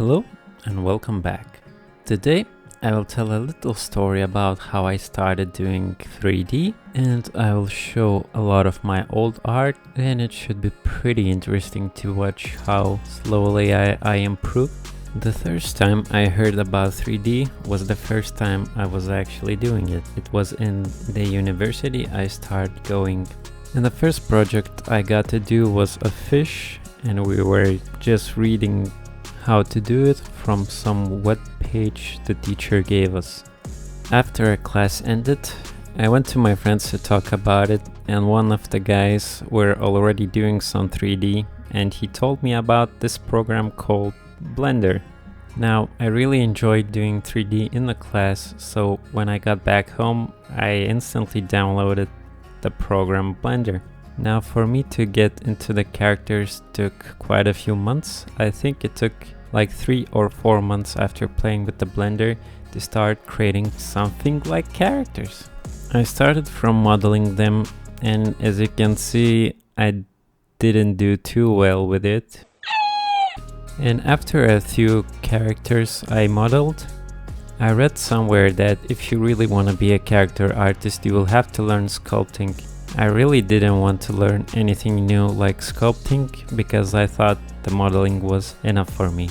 Hello and welcome back. Today I will tell a little story about how I started doing 3D, and I will show a lot of my old art, and it should be pretty interesting to watch how slowly I improve. The first time I heard about 3D was the first time I was actually doing it. It was in the university I started going. And the first project I got to do was a fish, and we were just reading how to do it from some web page the teacher gave us. After a class ended, I went to my friends to talk about it, and one of the guys were already doing some 3D, and he told me about this program called Blender. Now, I really enjoyed doing 3D in the class, so when I got back home, I instantly downloaded the program Blender. Now, for me to get into the characters took quite a few months. I think it took like 3 or 4 months after playing with the Blender to start creating something like characters. I started from modeling them, and as you can see, I didn't do too well with it. And after a few characters I modeled, I read somewhere that if you really want to be a character artist, you will have to learn sculpting. I really didn't want to learn anything new like sculpting because I thought the modeling was enough for me.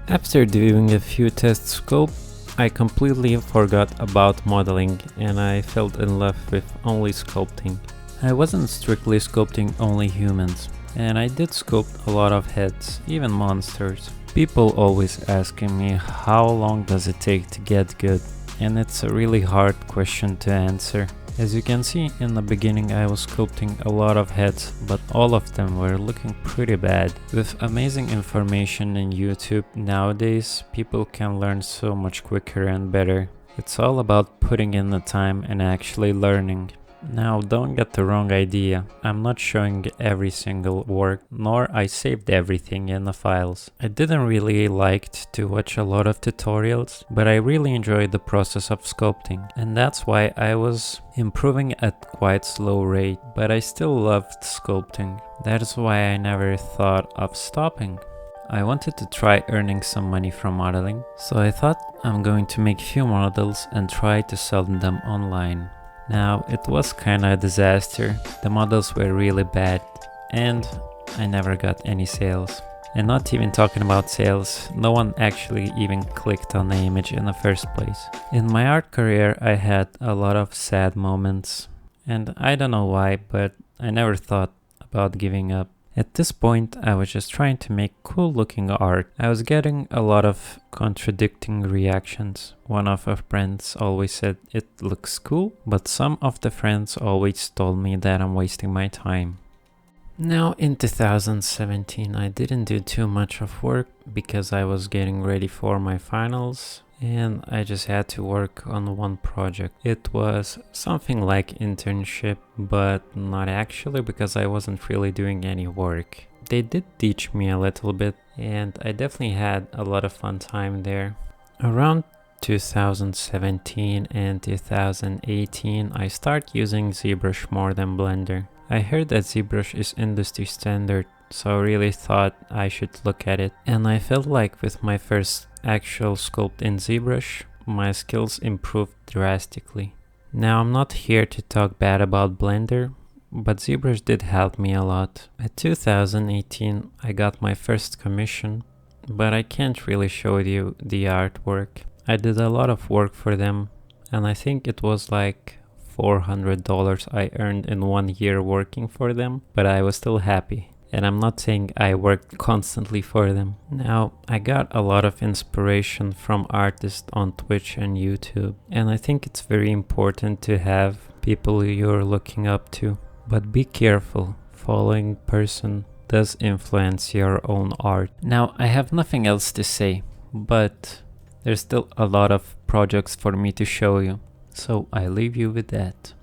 After doing a few test sculpts, I completely forgot about modeling and I fell in love with only sculpting. I wasn't strictly sculpting only humans, and I did sculpt a lot of heads, even monsters. People always asking me how long does it take to get good, and it's a really hard question to answer. As you can see, in the beginning I was sculpting a lot of heads, but all of them were looking pretty bad. With amazing information in YouTube nowadays, people can learn so much quicker and better. It's all about putting in the time and actually learning. Now, don't get the wrong idea. I'm not showing every single work, nor I saved everything in the files. I didn't really like to watch a lot of tutorials, but I really enjoyed the process of sculpting. And that's why I was improving at quite slow rate, but I still loved sculpting. That is why I never thought of stopping. I wanted to try earning some money from modeling, so I thought I'm going to make few models and try to sell them online. Now, it was kinda a disaster. The models were really bad and I never got any sales. And not even talking about sales, no one actually even clicked on the image in the first place. In my art career, I had a lot of sad moments, and I don't know why, but I never thought about giving up. At this point, I was just trying to make cool looking art. I was getting a lot of contradicting reactions. One of our friends always said it looks cool, but some of the friends always told me that I'm wasting my time. Now in 2017, I didn't do too much of work because I was getting ready for my finals, and I just had to work on one project. It was something like internship, but not actually because I wasn't really doing any work. They did teach me a little bit, and I definitely had a lot of fun time there. Around 2017 and 2018, I started using ZBrush more than Blender. I heard that ZBrush is industry standard, so I really thought I should look at it. And I felt like with my first actual sculpt in ZBrush, my skills improved drastically. Now, I'm not here to talk bad about Blender, but ZBrush did help me a lot. At 2018, I got my first commission, but I can't really show you the artwork. I did a lot of work for them, and I think it was like $400 I earned in 1 year working for them, but I was still happy. And I'm not saying I worked constantly for them. Now, I got a lot of inspiration from artists on Twitch and YouTube, and I think it's very important to have people you're looking up to. But be careful, following person does influence your own art. Now, I have nothing else to say, but there's still a lot of projects for me to show you, so I leave you with that.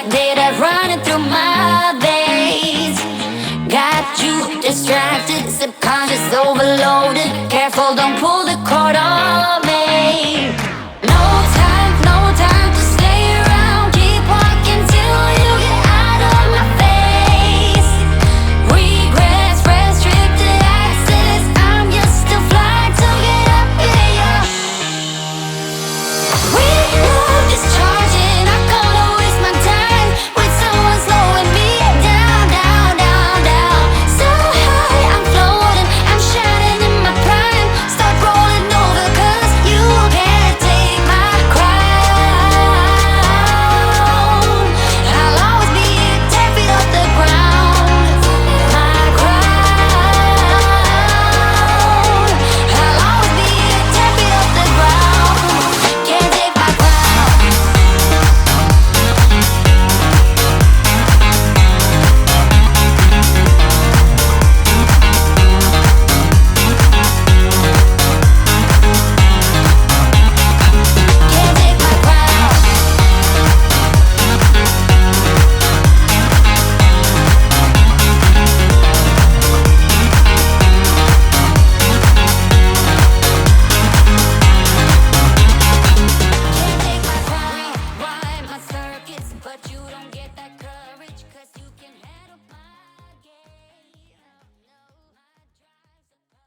like data running through my veins. Got you distracted, subconscious overloaded.